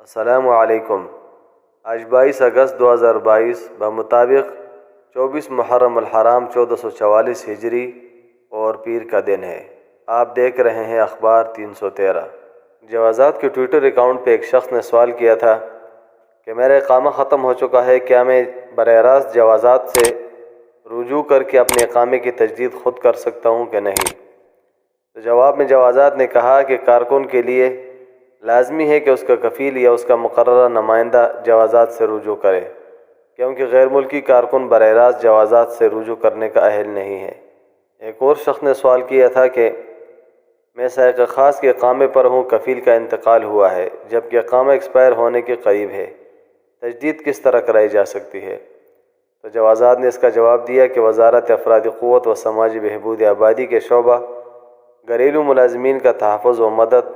السلام علیکم۔ آج 22 اگست 2022 بمطابق 24 محرم الحرام 1444 ہجری اور پیر کا دن ہے۔ آپ دیکھ رہے ہیں اخبار 313۔ جوازات کے ٹویٹر اکاؤنٹ پہ ایک شخص نے سوال کیا تھا کہ میرا اقامہ ختم ہو چکا ہے، کیا میں براہ راست جوازات سے رجوع کر کے اپنے اقامے کی تجدید خود کر سکتا ہوں کہ نہیں؟ تو جواب میں جوازات نے کہا کہ کارکن کے لیے لازمی ہے کہ اس کا کفیل یا اس کا مقررہ نمائندہ جوازات سے رجوع کرے، کیونکہ غیر ملکی کارکن براہ راست جوازات سے رجوع کرنے کا اہل نہیں ہے۔ ایک اور شخص نے سوال کیا تھا کہ میں سائق خاص کے اقامے پر ہوں، کفیل کا انتقال ہوا ہے جبکہ اقامہ ایکسپائر ہونے کے قریب ہے، تجدید کس طرح کرائی جا سکتی ہے؟ تو جوازات نے اس کا جواب دیا کہ وزارت افرادی قوت و سماجی بہبود آبادی کے شعبہ گھریلو ملازمین کا تحفظ و مدد،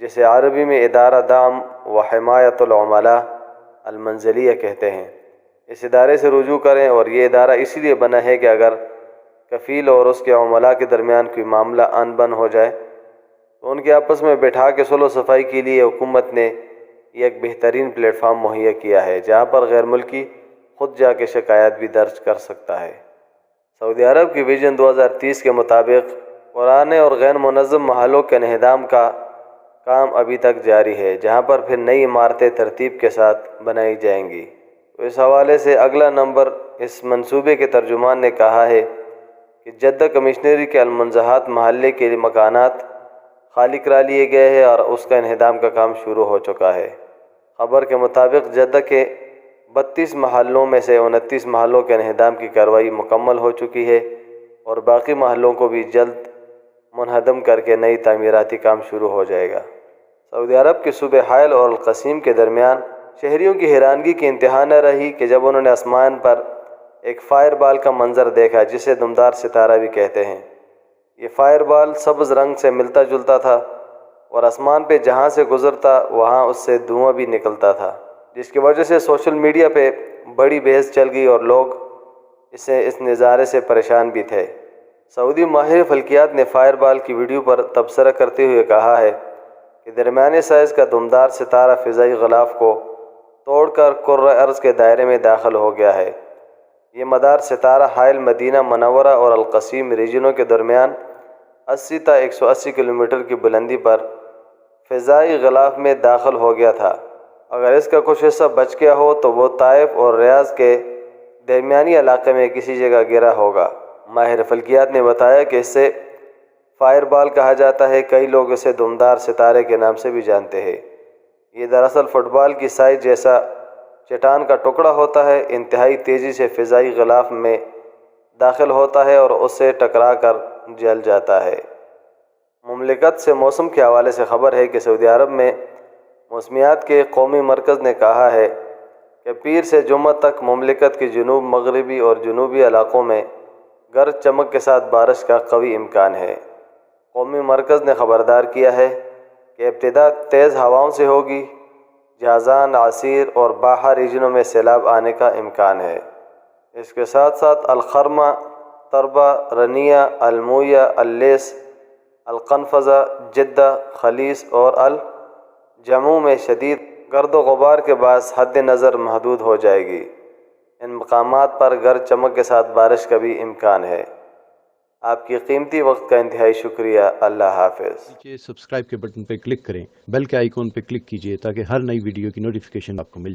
جسے عربی میں ادارہ دعم و حمایت العملاء المنزلیہ کہتے ہیں، اس ادارے سے رجوع کریں، اور یہ ادارہ اسی لیے بنا ہے کہ اگر کفیل اور اس کے عملاء کے درمیان کوئی معاملہ ان بن ہو جائے تو ان کے آپس میں بٹھا کے صلح و صفائی کے لیے حکومت نے یہ ایک بہترین پلیٹ فارم مہیا کیا ہے جہاں پر غیر ملکی خود جا کے شکایات بھی درج کر سکتا ہے۔ سعودی عرب کی ویژن 2030 کے مطابق پرانے اور غیر منظم محلوں کے انہدام کا کام ابھی تک جاری ہے، جہاں پر پھر نئی عمارتیں ترتیب کے ساتھ بنائی جائیں گی۔ تو اس حوالے سے اگلا نمبر اس منصوبے کے ترجمان نے کہا ہے کہ جدہ کمشنری کے المنزہات محلے کے مکانات خالی کرا لیے گئے ہیں اور اس کا انہدام کا کام شروع ہو چکا ہے۔ خبر کے مطابق جدہ کے 32 محلوں میں سے 29 محلوں کے انہدام کی کارروائی مکمل ہو چکی ہے اور باقی محلوں کو بھی جلد منہدم کر کے نئی تعمیراتی کام شروع ہو جائے گا۔ سعودی عرب کے صوبے حائل اور القصیم کے درمیان شہریوں کی حیرانگی کی انتہا نہ رہی کہ جب انہوں نے آسمان پر ایک فائر بال کا منظر دیکھا، جسے دمدار ستارہ بھی کہتے ہیں۔ یہ فائر بال سبز رنگ سے ملتا جلتا تھا اور آسمان پہ جہاں سے گزرتا وہاں اس سے دھواں بھی نکلتا تھا، جس کی وجہ سے سوشل میڈیا پہ بڑی بحث چل گئی اور لوگ اس نظارے سے پریشان بھی تھے۔ سعودی ماہر فلکیات نے فائر بال کی ویڈیو پر تبصرہ کرتے ہوئے کہا ہے کہ درمیانے سائز کا دمدار ستارہ فضائی غلاف کو توڑ کر کرۂ ارض کے دائرے میں داخل ہو گیا ہے۔ یہ مدار ستارہ حائل مدینہ منورہ اور القصیم ریجنوں کے درمیان 80 تا 180 کلومیٹر کی بلندی پر فضائی غلاف میں داخل ہو گیا تھا۔ اگر اس کا کچھ حصہ بچ گیا ہو تو وہ طائف اور ریاض کے درمیانی علاقے میں کسی جگہ گرا ہوگا۔ ماہر فلکیات نے بتایا کہ اسے فائر بال کہا جاتا ہے، کئی لوگ اسے دمدار ستارے کے نام سے بھی جانتے ہیں۔ یہ دراصل فٹ بال کی سائز جیسا چٹان کا ٹکڑا ہوتا ہے، انتہائی تیزی سے فضائی غلاف میں داخل ہوتا ہے اور اس سے ٹکرا کر جل جاتا ہے۔ مملکت سے موسم کے حوالے سے خبر ہے کہ سعودی عرب میں موسمیات کے قومی مرکز نے کہا ہے کہ پیر سے جمعہ تک مملکت کے جنوب مغربی اور جنوبی علاقوں میں گرج چمک کے ساتھ بارش کا قوی امکان ہے۔ قومی مرکز نے خبردار کیا ہے کہ ابتدا تیز ہواؤں سے ہوگی، جازان، عسیر اور باحہ ریجنوں میں سیلاب آنے کا امکان ہے۔ اس کے ساتھ ساتھ الخرمہ، طربہ، رنیہ، المویہ، اللیس، القنفذہ، جدہ، خلیص اور الجموع میں شدید گرد و غبار کے باعث حد نظر محدود ہو جائے گی۔ ان مقامات پر گرج چمک کے ساتھ بارش کا بھی امکان ہے۔ آپ کی قیمتی وقت کا انتہائی شکریہ۔ اللہ حافظ۔ نیچے سبسکرائب کے بٹن پہ کلک کریں، بیل کے آئیکن پہ کلک کیجئے تاکہ ہر نئی ویڈیو کی نوٹیفیکیشن آپ کو مل جائے۔